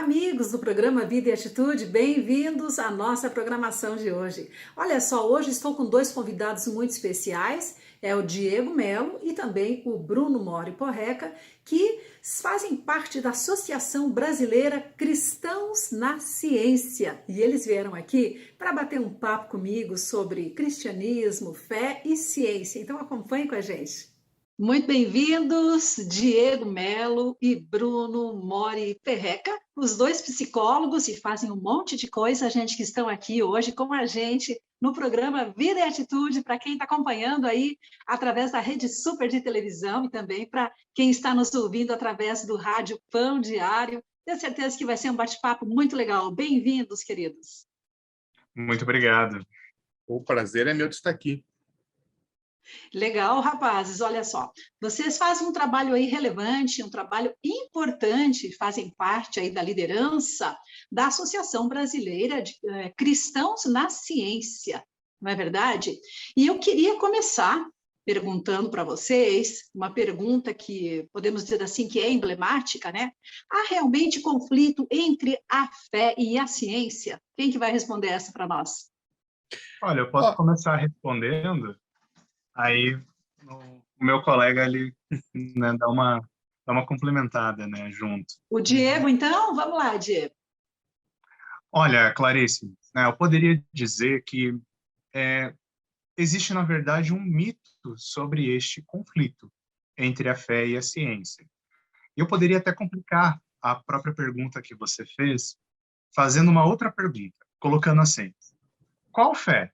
Amigos do programa Vida e Atitude, bem-vindos à nossa programação de hoje. Olha só, hoje estou com dois convidados muito especiais, é o Diego Melo e também o Bruno Mori Porreca, que fazem parte da Associação Brasileira Cristãos na Ciência. E eles vieram aqui para bater um papo comigo sobre cristianismo, fé e ciência. Então acompanhe com a gente. Muito bem-vindos, Diego Melo e Bruno Mori Perreca, os dois psicólogos e fazem um monte de coisa, gente, que estão aqui hoje com a gente no programa Vida e Atitude, para quem está acompanhando aí através da Rede Super de televisão e também para quem está nos ouvindo através do Rádio Pão Diário. Tenho certeza que vai ser um bate-papo muito legal. Bem-vindos, queridos. Muito obrigado. O prazer é meu de estar aqui. Legal, rapazes, olha só, vocês fazem um trabalho aí relevante, um trabalho importante, fazem parte aí da liderança da Associação Brasileira de Cristãos na Ciência, não é verdade? E eu queria começar perguntando para vocês, uma pergunta que podemos dizer assim que é emblemática, né? Há realmente conflito entre a fé e a ciência? Quem que vai responder essa para nós? Olha, eu posso começar respondendo. Aí o meu colega ele né, dá uma complementada, né, junto. O Diego, então? Vamos lá, Diego. Olha, Clarice, né, eu poderia dizer que existe, na verdade, um mito sobre este conflito entre a fé e a ciência. E eu poderia até complicar a própria pergunta que você fez, fazendo uma outra pergunta, colocando assim: qual fé?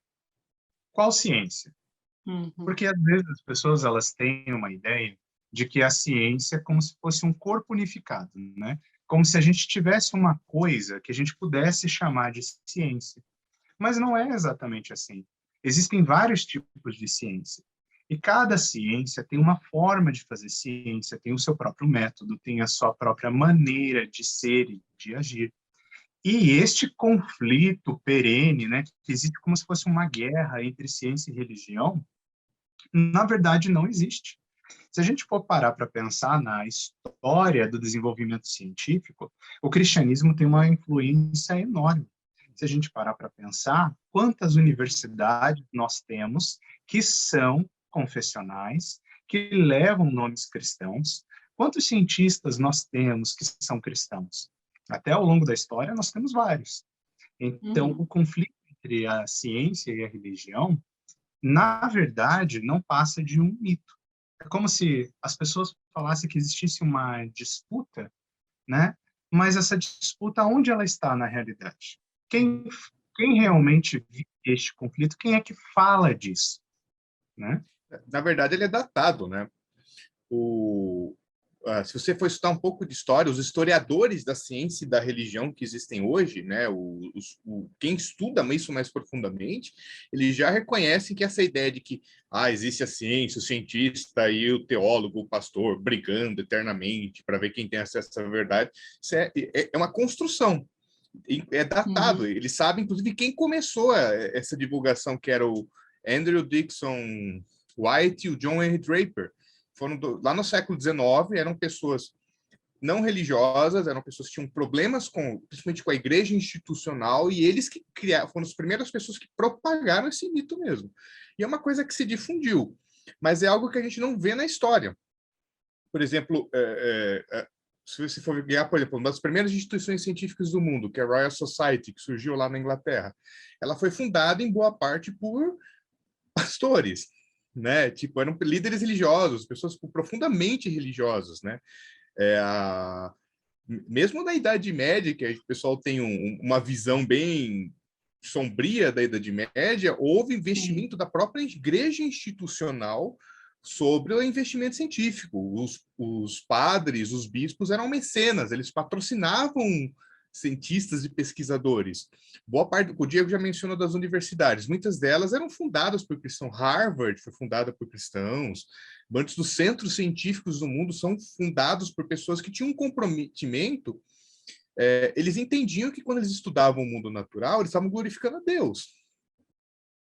Qual ciência? Porque, às vezes, as pessoas elas têm uma ideia de que a ciência é como se fosse um corpo unificado, né? Como se a gente tivesse uma coisa que a gente pudesse chamar de ciência. Mas não é exatamente assim. Existem vários tipos de ciência. E cada ciência tem uma forma de fazer ciência, tem o seu próprio método, tem a sua própria maneira de ser e de agir. E este conflito perene, né, que existe como se fosse uma guerra entre ciência e religião, na verdade, não existe. Se a gente for parar para pensar na história do desenvolvimento científico, o cristianismo tem uma influência enorme. Se a gente parar para pensar, quantas universidades nós temos que são confessionais, que levam nomes cristãos, quantos cientistas nós temos que são cristãos? Até ao longo da história, nós temos vários. Então, o conflito entre a ciência e a religião na verdade, não passa de um mito. É como se as pessoas falassem que existisse uma disputa, né? Mas essa disputa, onde ela está na realidade? Quem realmente vive este conflito, quem é que fala disso, né? Na verdade, ele é datado, né? Se você for estudar um pouco de história, os historiadores da ciência e da religião que existem hoje, né, quem estuda isso mais profundamente, eles já reconhecem que essa ideia de que existe a ciência, o cientista e o teólogo, o pastor, brigando eternamente para ver quem tem acesso à verdade, isso é uma construção, é datado. Eles sabem, inclusive, quem começou essa divulgação, que era o Andrew Dickson White e o John Henry Draper. Foram lá no século XIX, eram pessoas não religiosas, eram pessoas que tinham problemas principalmente com a igreja institucional, e eles que foram as primeiras pessoas que propagaram esse mito mesmo. E é uma coisa que se difundiu, mas é algo que a gente não vê na história. Por exemplo, se você for ver, por exemplo, uma das primeiras instituições científicas do mundo, que é a Royal Society, que surgiu lá na Inglaterra, ela foi fundada em boa parte por pastores, né? Tipo, eram líderes religiosos, pessoas profundamente religiosas, né? Mesmo na Idade Média, que o pessoal tem uma visão bem sombria da Idade Média, houve investimento da própria igreja institucional sobre o investimento científico. Os padres, os bispos eram mecenas, eles patrocinavam cientistas e pesquisadores. Boa parte, o Diego já mencionou das universidades, muitas delas eram fundadas por cristãos. Harvard foi fundada por cristãos, muitos dos centros científicos do mundo são fundados por pessoas que tinham um comprometimento. Eles entendiam que quando eles estudavam o mundo natural, eles estavam glorificando a Deus.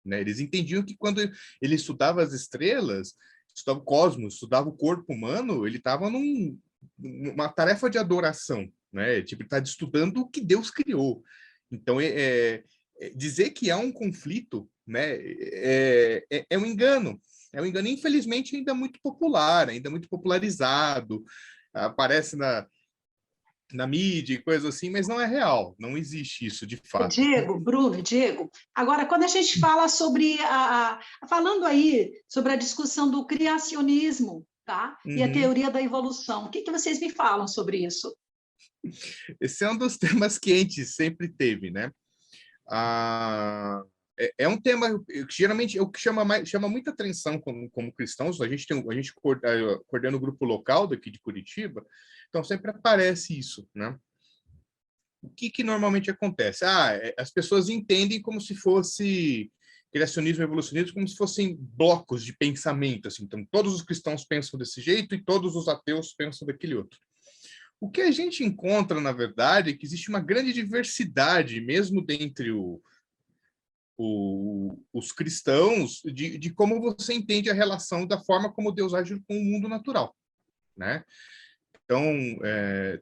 Né? Eles entendiam que quando ele estudava as estrelas, estudava o cosmos, estudava o corpo humano, ele estava numa tarefa de adoração. né? Tipo, ele está estudando o que Deus criou. Então, dizer que há um conflito, né, é um engano. É um engano, infelizmente, ainda muito popular, ainda muito popularizado, aparece na mídia e coisa assim, mas não é real, não existe isso de fato. Diego, Bruno, Diego. Agora, quando a gente fala sobre falando aí sobre a discussão do criacionismo, tá? E a Uhum. teoria da evolução, o que que vocês me falam sobre isso? Esse é um dos temas quentes, sempre teve, né? É um tema que geralmente o que chama muita atenção como cristãos. A gente coordena o grupo local daqui de Curitiba, então sempre aparece isso, né? O que normalmente acontece? As pessoas entendem como se fosse criacionismo e evolucionismo como se fossem blocos de pensamento, assim. Então todos os cristãos pensam desse jeito e todos os ateus pensam daquele outro. O que a gente encontra, na verdade, é que existe uma grande diversidade, mesmo dentre os cristãos, de como você entende a relação da forma como Deus age com o mundo natural, né? Então,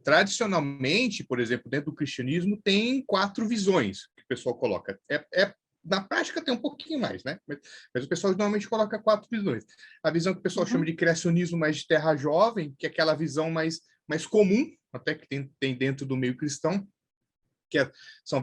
tradicionalmente, por exemplo, dentro do cristianismo, tem 4 visões que o pessoal coloca. Na prática tem um pouquinho mais, né? Mas o pessoal normalmente coloca 4 visões. A visão que o pessoal chama de criacionismo mais de terra jovem, que é aquela visão mais comum, até que tem dentro do meio cristão, são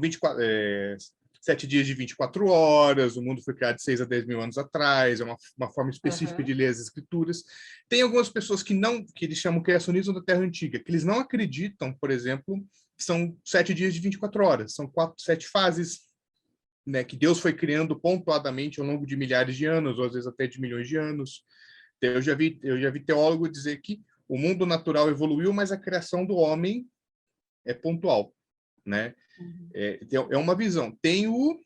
7 dias de 24 horas, o mundo foi criado de 6 a 10 mil anos atrás, é uma forma específica de ler as escrituras. Tem algumas pessoas que eles chamam criacionismo da Terra Antiga, que eles não acreditam, por exemplo, que são 7 dias de 24 horas, são 7 fases, né, que Deus foi criando pontuadamente ao longo de milhares de anos, ou às vezes até de milhões de anos. Eu já vi teólogo dizer que o mundo natural evoluiu, mas a criação do homem é pontual, né? É uma visão. Tem o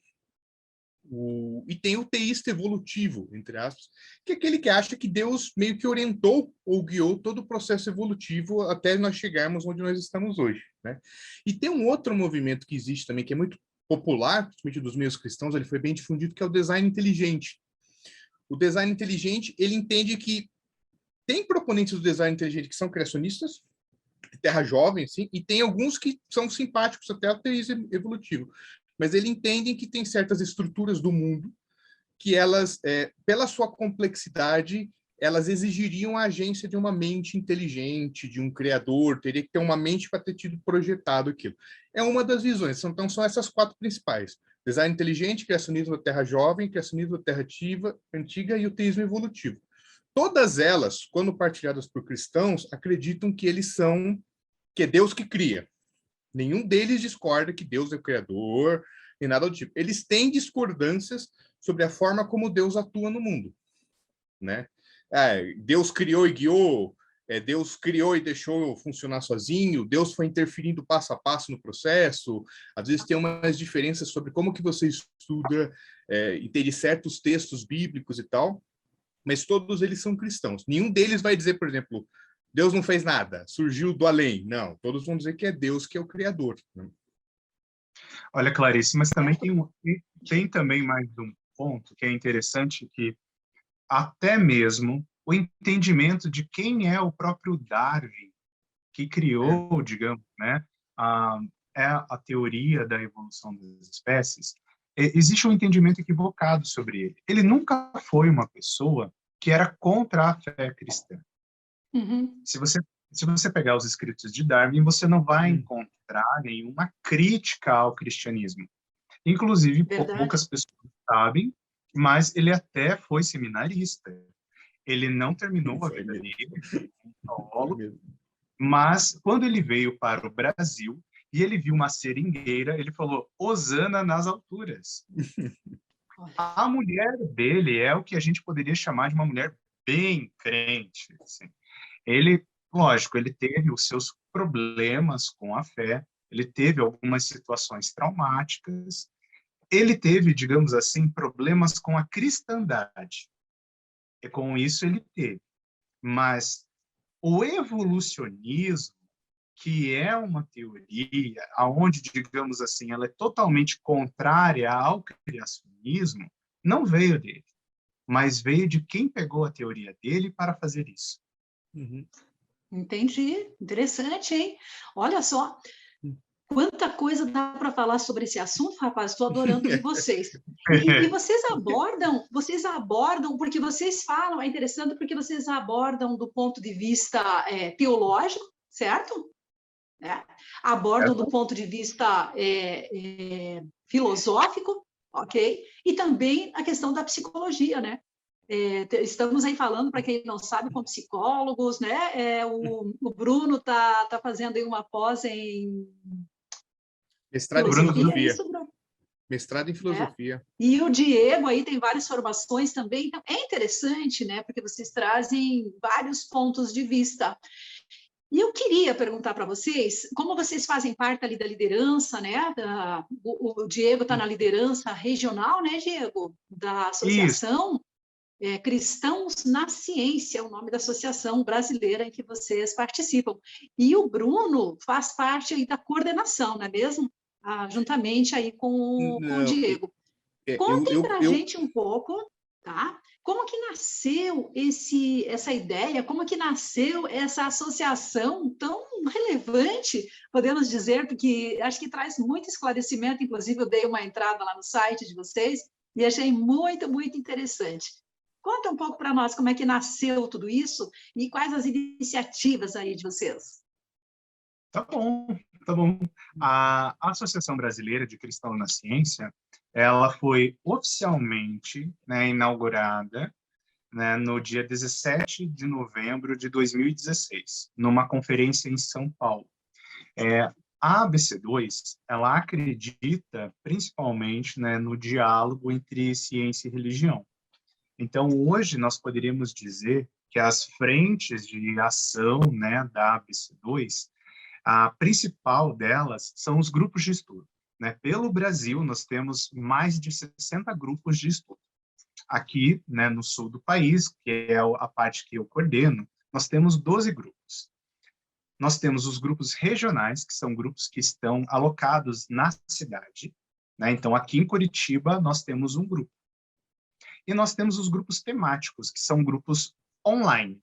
teísta evolutivo, entre aspas, que é aquele que acha que Deus meio que orientou ou guiou todo o processo evolutivo até nós chegarmos onde nós estamos hoje, né? E tem um outro movimento que existe também, que é muito popular, principalmente dos meios cristãos, ele foi bem difundido, que é o design inteligente. O design inteligente, ele entende que tem proponentes do design inteligente que são criacionistas, terra jovem, assim, e tem alguns que são simpáticos até ao teísmo evolutivo. Mas eles entendem que tem certas estruturas do mundo que elas, pela sua complexidade, elas exigiriam a agência de uma mente inteligente, de um criador, teria que ter uma mente para ter tido projetado aquilo. É uma das visões. Então, são essas 4 principais. Design inteligente, criacionismo da terra jovem, criacionismo da terra antiga e o teísmo evolutivo. Todas elas, quando partilhadas por cristãos, acreditam que que é Deus que cria. Nenhum deles discorda que Deus é o criador, nem nada do tipo. Eles têm discordâncias sobre a forma como Deus atua no mundo, né? Deus criou e guiou, Deus criou e deixou funcionar sozinho, Deus foi interferindo passo a passo no processo. Às vezes tem umas diferenças sobre como que você estuda, entende certos textos bíblicos e tal, mas todos eles são cristãos. Nenhum deles vai dizer, por exemplo, Deus não fez nada, surgiu do além. Não, todos vão dizer que é Deus que é o criador, né? Olha, Clarice, mas também tem também mais um ponto que é interessante, que até mesmo o entendimento de quem é o próprio Darwin, que criou, digamos, né, a, a teoria da evolução das espécies, existe um entendimento equivocado sobre ele. Ele nunca foi uma pessoa que era contra a fé cristã. Se você pegar os escritos de Darwin, você não vai encontrar nenhuma crítica ao cristianismo. Inclusive, poucas pessoas sabem, mas ele até foi seminarista. Ele não terminou a vida dele como teólogo, mas quando ele veio para o Brasil e ele viu uma seringueira, ele falou: Hosana nas alturas. A mulher dele é o que a gente poderia chamar de uma mulher bem crente. Assim. Lógico, ele teve os seus problemas com a fé, ele teve algumas situações traumáticas, ele teve, digamos assim, problemas com a cristandade. E com isso ele teve. Mas o evolucionismo, que é uma teoria aonde, digamos assim, ela é totalmente contrária ao criacionismo, não veio dele, mas veio de quem pegou a teoria dele para fazer isso. Entendi. Interessante, hein? Olha só, quanta coisa dá para falar sobre esse assunto, rapaz. Estou adorando ouvir vocês. E vocês abordam, porque vocês falam, é interessante porque vocês abordam do ponto de vista teológico, certo? É. Abordam do ponto de vista filosófico, ok? E também a questão da psicologia, né? Estamos aí falando, para quem não sabe, com psicólogos, né? O Bruno tá fazendo aí uma pós em Mestrado em Bruno, filosofia, é filosofia. isso, Bruno? Mestrado em É. filosofia. E o Diego aí tem várias formações também, então é interessante, né? Porque vocês trazem vários pontos de vista. E eu queria perguntar para vocês, como vocês fazem parte ali da liderança, né? O Diego está na liderança regional, né, Diego? Da isso. associação Cristãos na Ciência, é o nome da associação brasileira em que vocês participam. E o Bruno faz parte aí da coordenação, não é mesmo? Juntamente aí com o Não, Diego. é, Contem para a eu gente um pouco, tá? Como que nasceu essa ideia? Como que nasceu essa associação tão relevante, podemos dizer, porque acho que traz muito esclarecimento. Inclusive, eu dei uma entrada lá no site de vocês e achei muito, muito interessante. Conta um pouco para nós como é que nasceu tudo isso e quais as iniciativas aí de vocês. Tá bom, tá bom. A Associação Brasileira de Cristãos na Ciência, ela foi oficialmente, né, inaugurada, né, no dia 17 de novembro de 2016, numa conferência em São Paulo. A ABC2, ela acredita principalmente, né, no diálogo entre ciência e religião. Então, hoje, nós poderíamos dizer que as frentes de ação, né, da ABC2, a principal delas são os grupos de estudo, né? Pelo Brasil, nós temos mais de 60 grupos de estudo. Aqui, né, no sul do país, que é a parte que eu coordeno, nós temos 12 grupos. Nós temos os grupos regionais, que são grupos que estão alocados na cidade, né? Então, aqui em Curitiba, nós temos um grupo. E nós temos os grupos temáticos, que são grupos online.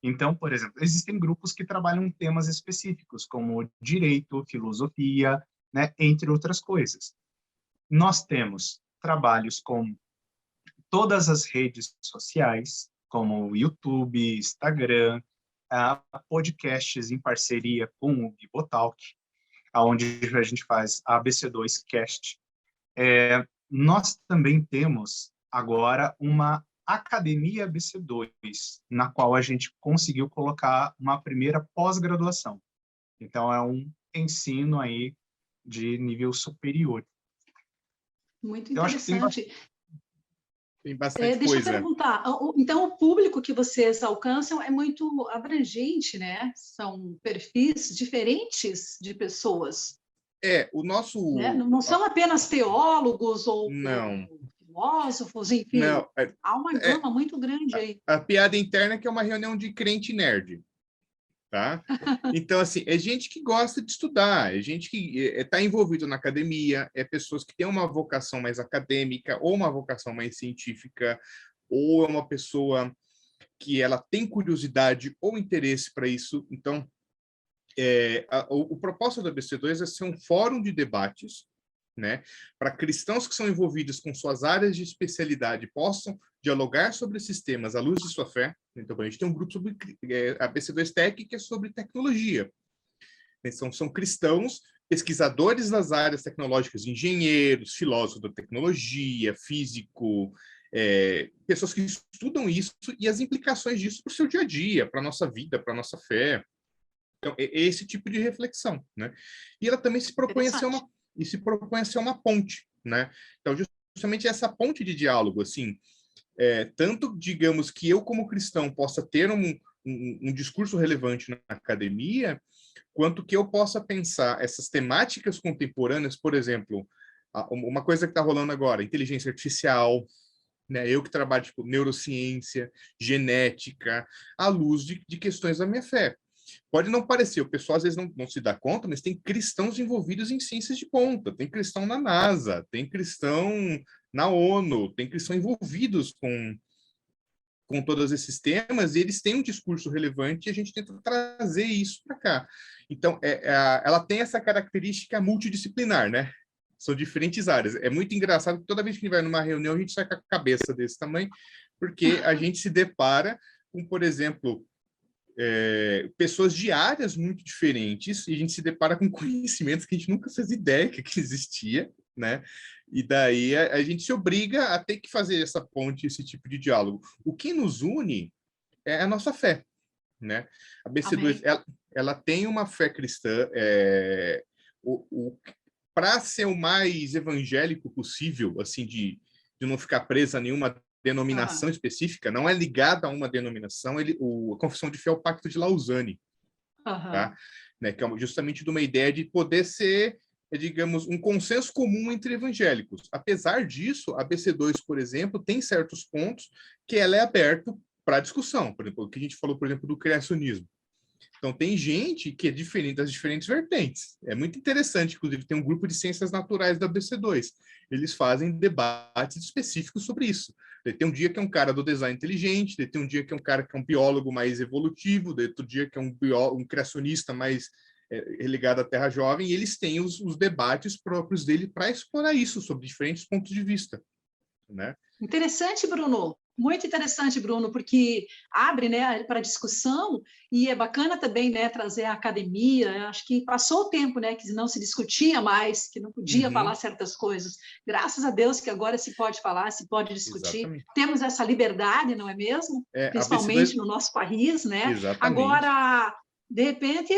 Então, por exemplo, existem grupos que trabalham temas específicos, como direito, filosofia, né, entre outras coisas. Nós temos trabalhos com todas as redes sociais, como o YouTube, Instagram, podcasts em parceria com o Bibotalk, onde a gente faz a ABC2 Cast. Nós também temos agora uma Academia ABC2, na qual a gente conseguiu colocar uma primeira pós-graduação. Então, é um ensino aí de nível superior. Muito Eu acho que interessante. tem bastante Deixa eu coisa. perguntar, então o público que vocês alcançam é muito abrangente, né? São perfis diferentes de pessoas, O né? nosso... Não são apenas teólogos Não, ou filósofos, enfim, não. há uma É, gama muito grande aí. a piada interna é que é uma reunião de crente nerd, tá? Então, assim, é gente que gosta de estudar, é gente que está envolvido na academia, é pessoas que têm uma vocação mais acadêmica ou uma vocação mais científica, ou é uma pessoa que ela tem curiosidade ou interesse para isso. Então, o propósito da BC2 é ser um fórum de debates, né, para cristãos que são envolvidos com suas áreas de especialidade possam dialogar sobre esses temas à luz de sua fé. Então, a gente tem um grupo sobre a BC2 Tech, que é sobre tecnologia. São cristãos, pesquisadores das áreas tecnológicas, engenheiros, filósofos da tecnologia, físico, pessoas que estudam isso e as implicações disso para o seu dia a dia, para a nossa vida, para a nossa fé. Então, é esse tipo de reflexão, né? E ela também se propõe a ser uma ponte, né? Então, justamente essa ponte de diálogo, assim, tanto, digamos, que eu, como cristão, possa ter um discurso relevante na academia, quanto que eu possa pensar essas temáticas contemporâneas, por exemplo, uma coisa que está rolando agora, inteligência artificial, né? Eu que trabalho, tipo, neurociência, genética, à luz de questões da minha fé. Pode não parecer, o pessoal às vezes não se dá conta, mas tem cristãos envolvidos em ciências de ponta, tem cristão na NASA, tem cristão na ONU, tem cristão envolvidos com com todos esses temas, e eles têm um discurso relevante e a gente tenta trazer isso para cá. Então, ela tem essa característica multidisciplinar, né? São diferentes áreas. É muito engraçado que toda vez que a gente vai numa reunião, a gente sai com a cabeça desse tamanho, porque a gente se depara com, por exemplo, pessoas de áreas muito diferentes, e a gente se depara com conhecimentos que a gente nunca fez ideia que existia, né? E daí a gente se obriga a ter que fazer essa ponte, esse tipo de diálogo. O que nos une é a nossa fé, né? A BC2, ela tem uma fé cristã, para ser o mais evangélico possível, assim, de não ficar presa a nenhuma denominação específica, não é ligada a uma denominação, a confissão de fé é o Pacto de Lausanne, tá? Né, que é justamente de uma ideia de poder ser, digamos, um consenso comum entre evangélicos. Apesar disso, a BC2, por exemplo, tem certos pontos que ela é aberta para discussão. Por exemplo, o que a gente falou, por exemplo, do criacionismo. Então, tem gente que é diferente das diferentes vertentes. É muito interessante, inclusive, tem um grupo de ciências naturais da BC2. Eles fazem debates específicos sobre isso. Tem um dia que é um cara do design inteligente, tem um dia que é um cara que é um biólogo mais evolutivo, outro dia que é um criacionista mais ligado à Terra Jovem, e eles têm os debates próprios dele para explorar isso, sobre diferentes pontos de vista, né? Interessante, Bruno. Muito interessante, Bruno, porque abre, né, para discussão, e é bacana também, né, trazer a academia. Acho que passou o tempo, né, que não se discutia mais, que não podia falar certas coisas. Graças a Deus que agora se pode falar, se pode discutir. Exatamente. Temos essa liberdade, não é mesmo? Principalmente no nosso país, né? Exatamente. Agora, de repente,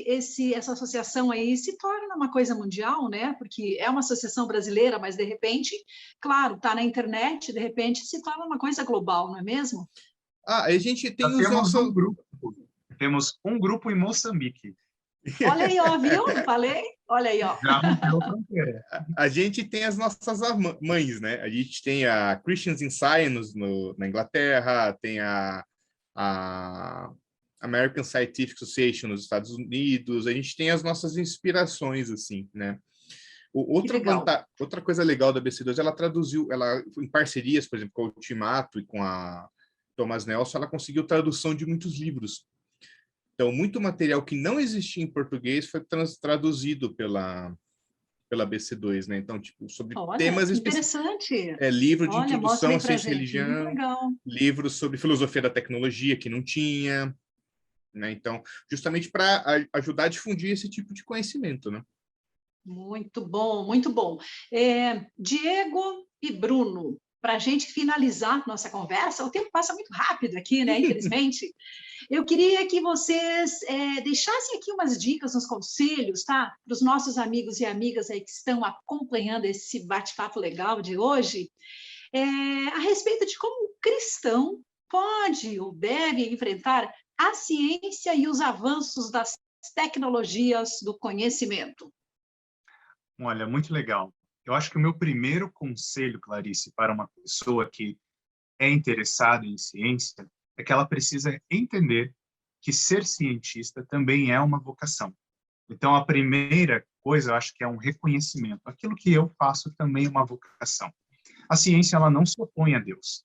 essa associação aí se torna uma coisa mundial, né? Porque é uma associação brasileira, mas, de repente, claro, está na internet, de repente, se torna uma coisa global, não é mesmo? A gente tem os temos nossos... um grupo. Temos um grupo em Moçambique. Olha aí, ó, viu? Não falei? Olha aí, ó. Já rompeu a fronteira. A gente tem as nossas mães, né? A gente tem a Christians in Science na Inglaterra, tem a American Scientific Association nos Estados Unidos, a gente tem as nossas inspirações, assim, né? Outra coisa legal da BC2, ela traduziu, em parcerias, por exemplo, com o Ultimato e com a Thomas Nelson, ela conseguiu tradução de muitos livros. Então, muito material que não existia em português foi traduzido pela BC2, né? Então, tipo, sobre temas interessante. Livro de introdução à ciência e religião, legal. Livros sobre filosofia da tecnologia que não tinha, né? Então, justamente para ajudar a difundir esse tipo de conhecimento, né? Muito bom, muito bom. Diego e Bruno, para a gente finalizar nossa conversa, o tempo passa muito rápido aqui, né? Infelizmente. Eu queria que vocês deixassem aqui umas dicas, uns conselhos, tá? Para os nossos amigos e amigas aí que estão acompanhando esse bate-papo legal de hoje, a respeito de como o cristão pode ou deve enfrentar a ciência e os avanços das tecnologias do conhecimento. Olha, muito legal. Eu acho que o meu primeiro conselho, Clarice, para uma pessoa que é interessada em ciência, é que ela precisa entender que ser cientista também é uma vocação. Então, a primeira coisa, eu acho que é um reconhecimento. Aquilo que eu faço também é uma vocação. A ciência, ela não se opõe a Deus.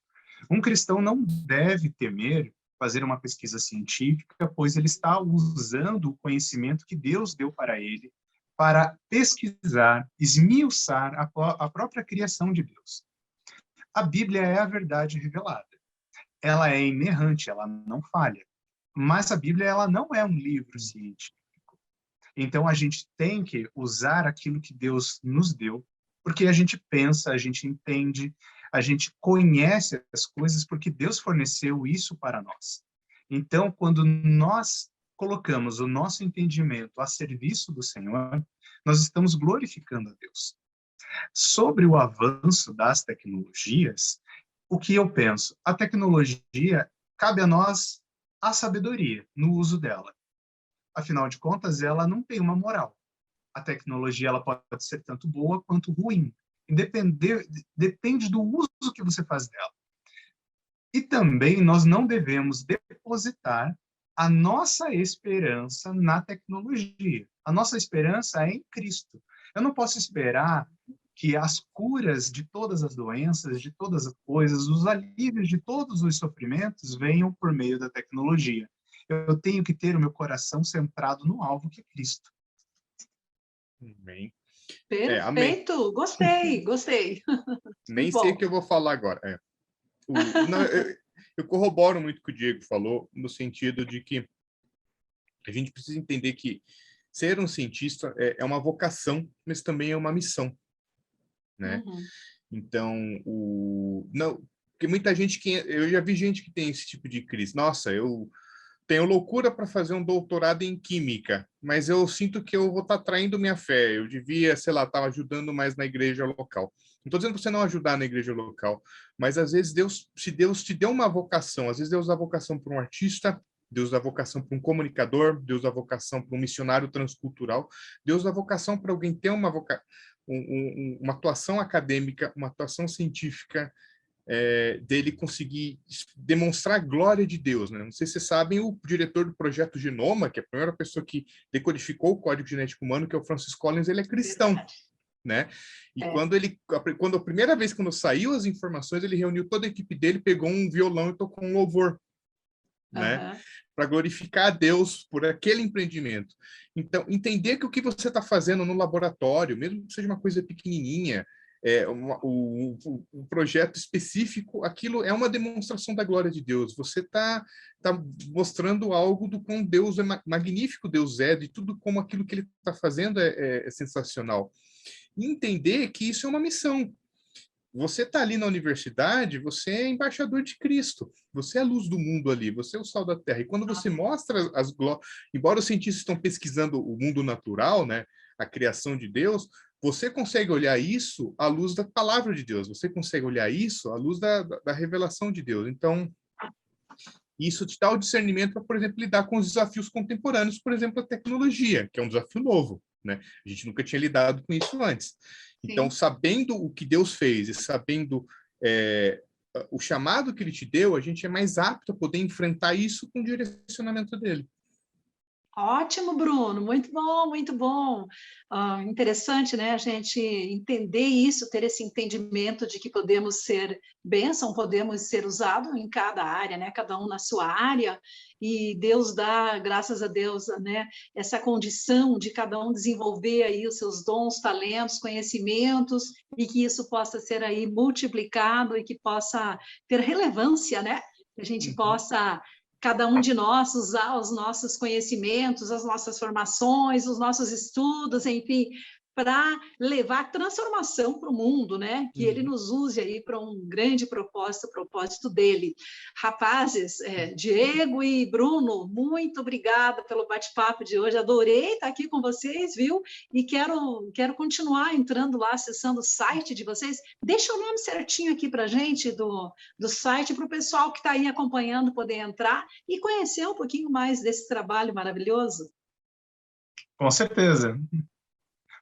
Um cristão não deve temer fazer uma pesquisa científica, pois ele está usando o conhecimento que Deus deu para ele para pesquisar, esmiuçar a própria criação de Deus. A Bíblia é a verdade revelada. Ela é inerrante, ela não falha. Mas a Bíblia, ela não é um livro científico. Então, a gente tem que usar aquilo que Deus nos deu, porque a gente pensa, a gente entende, a gente conhece as coisas, porque Deus forneceu isso para nós. Então, quando nós colocamos o nosso entendimento a serviço do Senhor, nós estamos glorificando a Deus. Sobre o avanço das tecnologias, o que eu penso? A tecnologia, cabe a nós a sabedoria no uso dela. Afinal de contas, ela não tem uma moral. A tecnologia ela pode ser tanto boa quanto ruim. Depende do uso que você faz dela. E também nós não devemos depositar a nossa esperança na tecnologia. A nossa esperança é em Cristo. Eu não posso esperar que as curas de todas as doenças, de todas as coisas, os alívios de todos os sofrimentos venham por meio da tecnologia. Eu tenho que ter o meu coração centrado no alvo que é Cristo. Amém. Amém. Perfeito, gostei. Nem Muito sei bom. o que eu vou falar agora. Não, eu corroboro muito o que o Diego falou, no sentido de que a gente precisa entender que ser um cientista é uma vocação, mas também é uma missão, né? Uhum. Então, não, porque muita gente eu já vi gente que tem esse tipo de crise. Nossa, eu tenho loucura para fazer um doutorado em química, mas eu sinto que eu vou estar traindo minha fé. Eu devia, sei lá, estar ajudando mais na igreja local. Não estou dizendo para você não ajudar na igreja local, mas às vezes se Deus te deu uma vocação, às vezes Deus dá vocação para um artista, Deus dá vocação para um comunicador, Deus dá vocação para um missionário transcultural, Deus dá vocação para alguém ter uma atuação acadêmica, uma atuação científica, dele conseguir demonstrar a glória de Deus, né? Não sei se vocês sabem, o diretor do projeto Genoma, que é a primeira pessoa que decodificou o código genético humano, que é o Francis Collins, ele é cristão. Verdade. Né? E quando a primeira vez quando saiu as informações, ele reuniu toda a equipe dele, pegou um violão e tocou um louvor, né? Para glorificar a Deus por aquele empreendimento. Então, entender que o que você está fazendo no laboratório, mesmo que seja uma coisa pequenininha, um projeto específico, aquilo é uma demonstração da glória de Deus. Você está mostrando algo do quão Deus é magnífico, Deus é, de tudo como aquilo que ele está fazendo é sensacional. E entender que isso é uma missão. Você está ali na universidade, você é embaixador de Cristo, você é a luz do mundo ali, você é o sal da terra. E quando você mostra embora os cientistas estão pesquisando o mundo natural, né, a criação de Deus, você consegue olhar isso à luz da palavra de Deus, você consegue olhar isso à luz da revelação de Deus. Então, isso te dá o discernimento para, por exemplo, lidar com os desafios contemporâneos, por exemplo, a tecnologia, que é um desafio novo, né? A gente nunca tinha lidado com isso antes. Então, sabendo o que Deus fez e sabendo o chamado que ele te deu, a gente é mais apto a poder enfrentar isso com o direcionamento dele. Ótimo, Bruno, muito bom, muito bom. Interessante, né, a gente entender isso, ter esse entendimento de que podemos ser bênção, podemos ser usados em cada área, né, cada um na sua área, e Deus dá, graças a Deus, né, essa condição de cada um desenvolver aí os seus dons, talentos, conhecimentos, e que isso possa ser aí multiplicado e que possa ter relevância, né, que a gente possa cada um de nós usar os nossos conhecimentos, as nossas formações, os nossos estudos, enfim, para levar transformação para o mundo, né? Que ele nos use aí para um grande propósito, o propósito dele. Rapazes, Diego e Bruno, muito obrigada pelo bate-papo de hoje, adorei estar aqui com vocês, viu? E quero continuar entrando lá, acessando o site de vocês. Deixa o nome certinho aqui para a gente do site, para o pessoal que está aí acompanhando poder entrar e conhecer um pouquinho mais desse trabalho maravilhoso. Com certeza.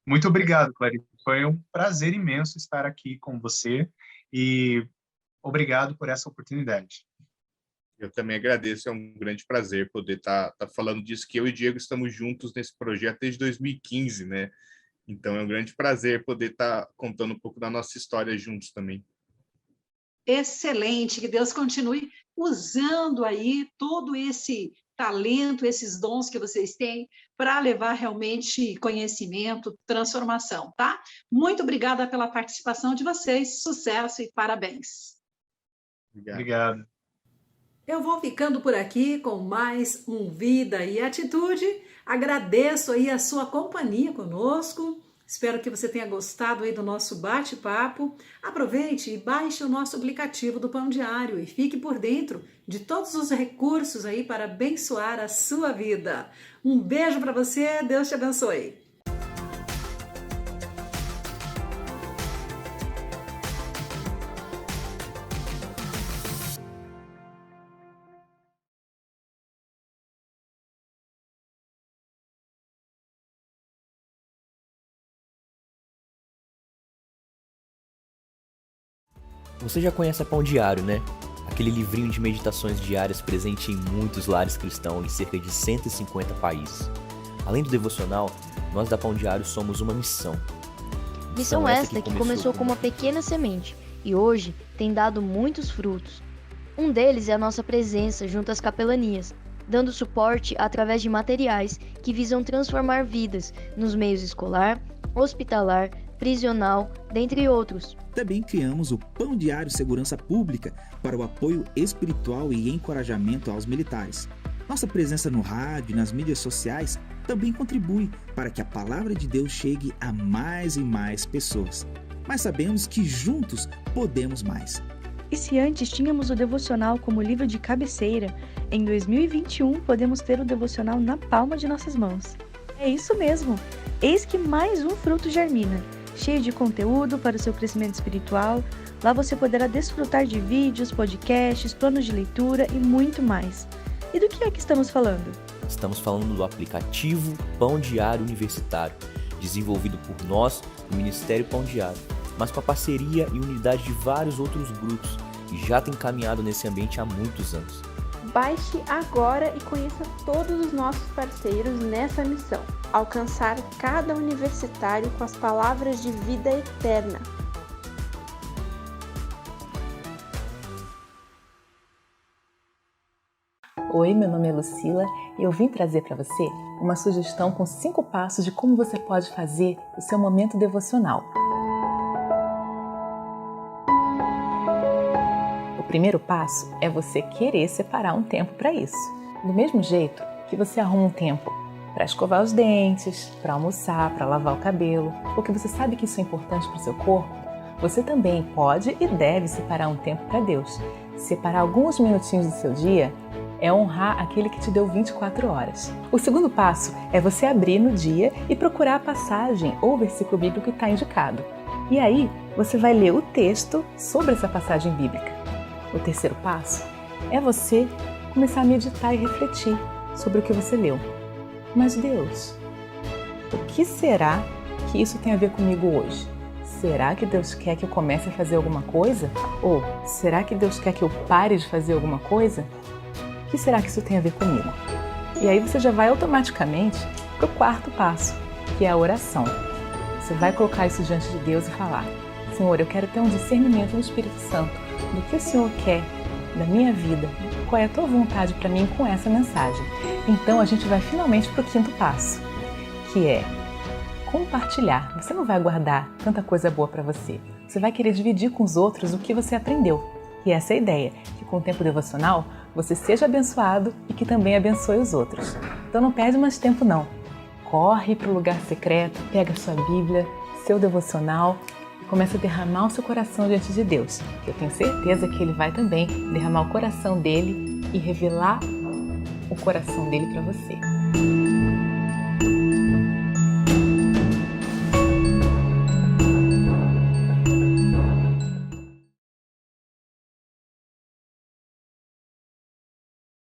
Muito obrigado, Clarice. Foi um prazer imenso estar aqui com você e obrigado por essa oportunidade. Eu também agradeço, é um grande prazer poder estar falando disso, que eu e o Diego estamos juntos nesse projeto desde 2015, né? Então é um grande prazer poder estar contando um pouco da nossa história juntos também. Excelente, que Deus continue usando aí todo esse talento, esses dons que vocês têm para levar realmente conhecimento, transformação, tá? Muito obrigada pela participação de vocês, sucesso e parabéns. Obrigado. Eu vou ficando por aqui com mais um Vida e Atitude. Agradeço aí a sua companhia conosco. Espero que você tenha gostado aí do nosso bate-papo. Aproveite e baixe o nosso aplicativo do Pão Diário e fique por dentro de todos os recursos aí para abençoar a sua vida. Um beijo para você, Deus te abençoe. Você já conhece a Pão Diário, né? Aquele livrinho de meditações diárias presente em muitos lares cristãos em cerca de 150 países. Além do devocional, nós da Pão Diário somos uma missão. Missão esta que começou com uma pequena semente e hoje tem dado muitos frutos. Um deles é a nossa presença junto às capelanias, dando suporte através de materiais que visam transformar vidas nos meios escolar, hospitalar, prisional, dentre outros. Também criamos o Pão Diário Segurança Pública para o apoio espiritual e encorajamento aos militares. Nossa presença no rádio e nas mídias sociais também contribui para que a palavra de Deus chegue a mais e mais pessoas. Mas sabemos que juntos podemos mais. E se antes tínhamos o devocional como livro de cabeceira, em 2021 podemos ter o devocional na palma de nossas mãos. É isso mesmo! Eis que mais um fruto germina, cheio de conteúdo para o seu crescimento espiritual. Lá você poderá desfrutar de vídeos, podcasts, planos de leitura e muito mais. E do que é que estamos falando? Estamos falando do aplicativo Pão Diário Universitário, desenvolvido por nós, o Ministério Pão Diário, mas com a parceria e unidade de vários outros grupos, que já tem caminhado nesse ambiente há muitos anos. Baixe agora e conheça todos os nossos parceiros nessa missão. Alcançar cada universitário com as palavras de vida eterna. Oi, meu nome é Lucila e eu vim trazer para você uma sugestão com 5 passos de como você pode fazer o seu momento devocional. O primeiro passo é você querer separar um tempo para isso. Do mesmo jeito que você arruma um tempo para escovar os dentes, para almoçar, para lavar o cabelo, porque você sabe que isso é importante para o seu corpo, você também pode e deve separar um tempo para Deus. Separar alguns minutinhos do seu dia é honrar aquele que te deu 24 horas. O segundo passo é você abrir no dia e procurar a passagem ou versículo bíblico que está indicado. E aí, você vai ler o texto sobre essa passagem bíblica. O terceiro passo é você começar a meditar e refletir sobre o que você leu. Mas Deus, o que será que isso tem a ver comigo hoje? Será que Deus quer que eu comece a fazer alguma coisa? Ou será que Deus quer que eu pare de fazer alguma coisa? O que será que isso tem a ver comigo? E aí você já vai automaticamente para o quarto passo, que é a oração. Você vai colocar isso diante de Deus e falar: Senhor, eu quero ter um discernimento do Espírito Santo do que o Senhor quer da minha vida, qual é a tua vontade para mim com essa mensagem. Então a gente vai finalmente para o quinto passo, que é compartilhar. Você não vai guardar tanta coisa boa para você. Você vai querer dividir com os outros o que você aprendeu. E essa é a ideia, que com o tempo devocional você seja abençoado e que também abençoe os outros. Então não perde mais tempo não. Corre para o lugar secreto, pega a sua Bíblia, seu devocional e começa a derramar o seu coração diante de Deus. Que eu tenho certeza que Ele vai também derramar o coração dele e revelar o coração dele para você.